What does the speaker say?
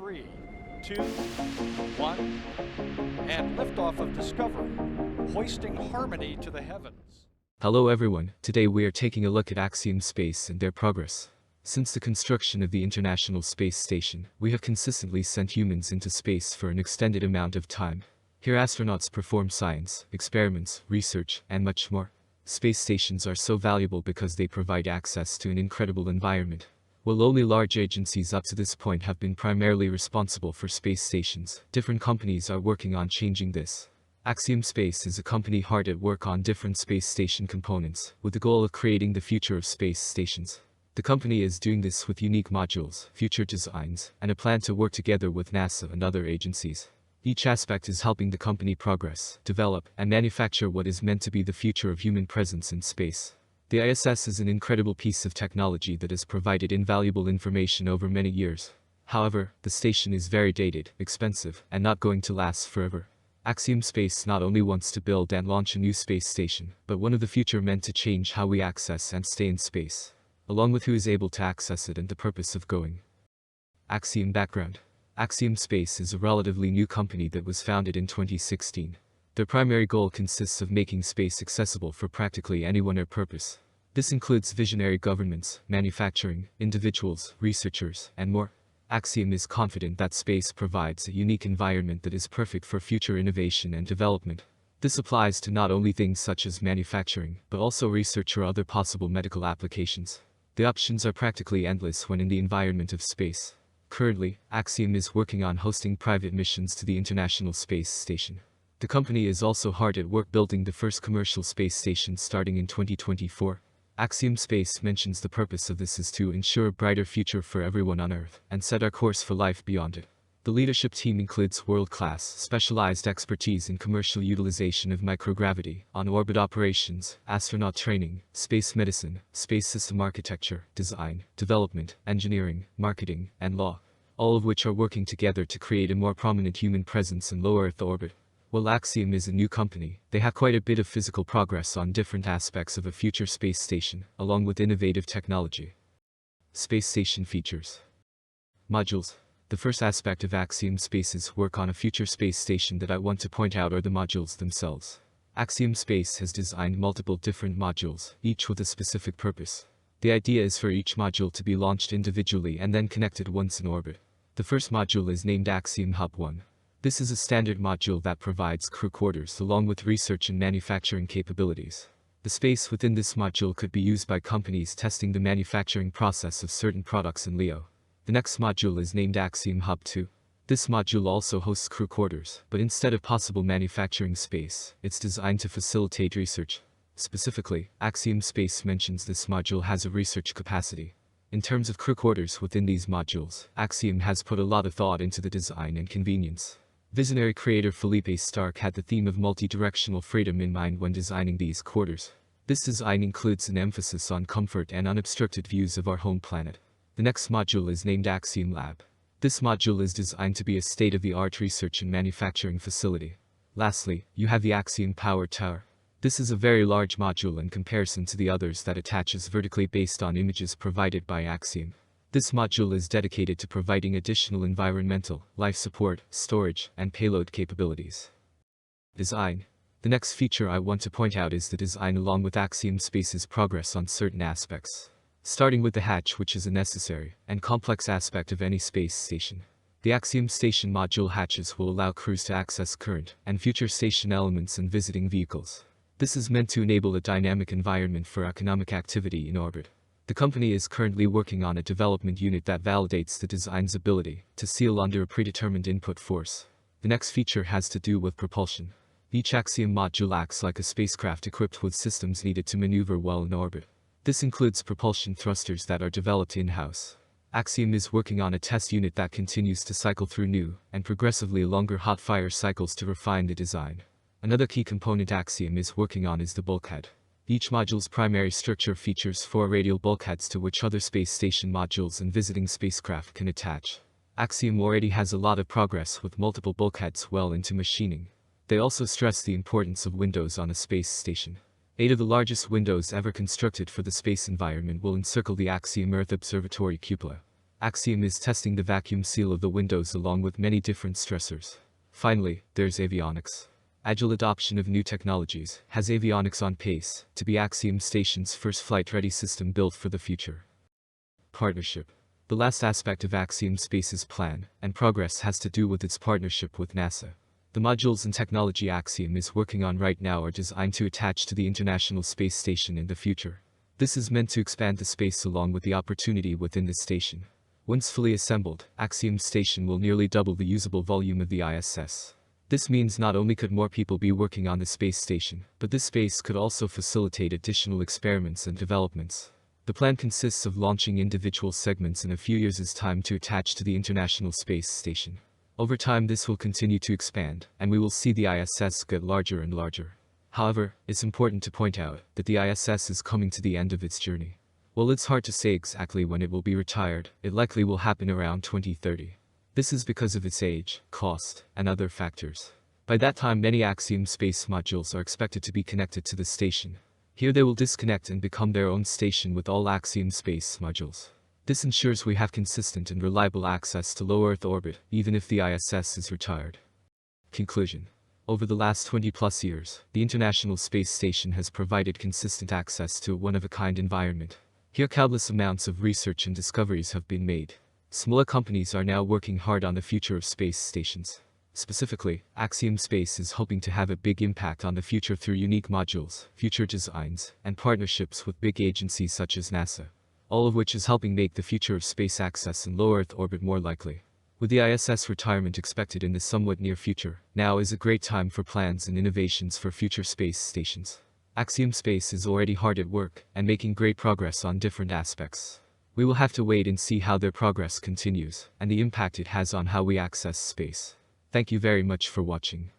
3, 2, 1, and liftoff of Discovery, hoisting harmony to the heavens. Hello everyone, today we are taking a look at Axiom Space and their progress. Since the construction of the International Space Station, we have consistently sent humans into space for an extended amount of time. Here astronauts perform science, experiments, research, and much more. Space stations are so valuable because they provide access to an incredible environment. While only large agencies up to this point have been primarily responsible for space stations, different companies are working on changing this. Axiom Space is a company hard at work on different space station components, with the goal of creating the future of space stations. The company is doing this with unique modules, future designs, and a plan to work together with NASA and other agencies. Each aspect is helping the company progress, develop, and manufacture what is meant to be the future of human presence in space. The ISS is an incredible piece of technology that has provided invaluable information over many years. However, the station is very dated, expensive, and not going to last forever. Axiom Space not only wants to build and launch a new space station, but one of the future meant to change how we access and stay in space, along with who is able to access it and the purpose of going. Axiom Background. Axiom Space is a relatively new company that was founded in 2016. Their primary goal consists of making space accessible for practically anyone or purpose. This includes visionary governments, manufacturing, individuals, researchers, and more. Axiom is confident that space provides a unique environment that is perfect for future innovation and development. This applies to not only things such as manufacturing, but also research or other possible medical applications. The options are practically endless when in the environment of space. Currently, Axiom is working on hosting private missions to the International Space Station. The company is also hard at work building the first commercial space station starting in 2024. Axiom Space mentions the purpose of this is to ensure a brighter future for everyone on Earth and set our course for life beyond it. The leadership team includes world-class, specialized expertise in commercial utilization of microgravity, on-orbit operations, astronaut training, space medicine, space system architecture, design, development, engineering, marketing, and law, all of which are working together to create a more prominent human presence in low Earth orbit. While Axiom is a new company, they have quite a bit of physical progress on different aspects of a future space station, along with innovative technology. Space station features. Modules. The first aspect of Axiom Space's work on a future space station that I want to point out are the modules themselves. Axiom Space has designed multiple different modules, each with a specific purpose. The idea is for each module to be launched individually and then connected once in orbit. The first module is named Axiom Hub 1. This is a standard module that provides crew quarters along with research and manufacturing capabilities. The space within this module could be used by companies testing the manufacturing process of certain products in LEO. The next module is named Axiom Hub 2. This module also hosts crew quarters, but instead of possible manufacturing space, it's designed to facilitate research. Specifically, Axiom Space mentions this module has a research capacity. In terms of crew quarters within these modules, Axiom has put a lot of thought into the design and convenience. Visionary creator Felipe Stark had the theme of multi-directional freedom in mind when designing these quarters. This design includes an emphasis on comfort and unobstructed views of our home planet. The next module is named Axiom Lab. This module is designed to be a state-of-the-art research and manufacturing facility. Lastly, you have the Axiom Power Tower. This is a very large module in comparison to the others that attaches vertically based on images provided by Axiom. This module is dedicated to providing additional environmental, life support, storage, and payload capabilities. Design. The next feature I want to point out is the design along with Axiom Space's progress on certain aspects. Starting with the hatch, which is a necessary and complex aspect of any space station. The Axiom Station module hatches will allow crews to access current and future station elements and visiting vehicles. This is meant to enable a dynamic environment for economic activity in orbit. The company is currently working on a development unit that validates the design's ability to seal under a predetermined input force. The next feature has to do with propulsion. Each Axiom module acts like a spacecraft equipped with systems needed to maneuver well in orbit. This includes propulsion thrusters that are developed in-house. Axiom is working on a test unit that continues to cycle through new and progressively longer hot fire cycles to refine the design. Another key component Axiom is working on is the bulkhead. Each module's primary structure features 4 radial bulkheads to which other space station modules and visiting spacecraft can attach. Axiom already has a lot of progress with multiple bulkheads well into machining. They also stress the importance of windows on a space station. 8 of the largest windows ever constructed for the space environment will encircle the Axiom Earth Observatory cupola. Axiom is testing the vacuum seal of the windows along with many different stressors. Finally, there's avionics. Agile adoption of new technologies has avionics on pace to be Axiom Station's first flight-ready system built for the future. Partnership. The last aspect of Axiom Space's plan and progress has to do with its partnership with NASA. The modules and technology Axiom is working on right now are designed to attach to the International Space Station in the future. This is meant to expand the space along with the opportunity within the station. Once fully assembled, Axiom Station will nearly double the usable volume of the ISS. This means not only could more people be working on the space station, but this space could also facilitate additional experiments and developments. The plan consists of launching individual segments in a few years' time to attach to the International Space Station. Over time this will continue to expand, and we will see the ISS get larger and larger. However, it's important to point out that the ISS is coming to the end of its journey. While it's hard to say exactly when it will be retired, it likely will happen around 2030. This is because of its age, cost, and other factors. By that time many Axiom Space modules are expected to be connected to the station. Here they will disconnect and become their own station with all Axiom Space modules. This ensures we have consistent and reliable access to low Earth orbit, even if the ISS is retired. Conclusion. Over the last 20+ years, the International Space Station has provided consistent access to a one-of-a-kind environment. Here countless amounts of research and discoveries have been made. Smaller companies are now working hard on the future of space stations. Specifically, Axiom Space is hoping to have a big impact on the future through unique modules, future designs, and partnerships with big agencies such as NASA. All of which is helping make the future of space access in low Earth orbit more likely. With the ISS retirement expected in the somewhat near future, now is a great time for plans and innovations for future space stations. Axiom Space is already hard at work and making great progress on different aspects. We will have to wait and see how their progress continues and the impact it has on how we access space. Thank you very much for watching.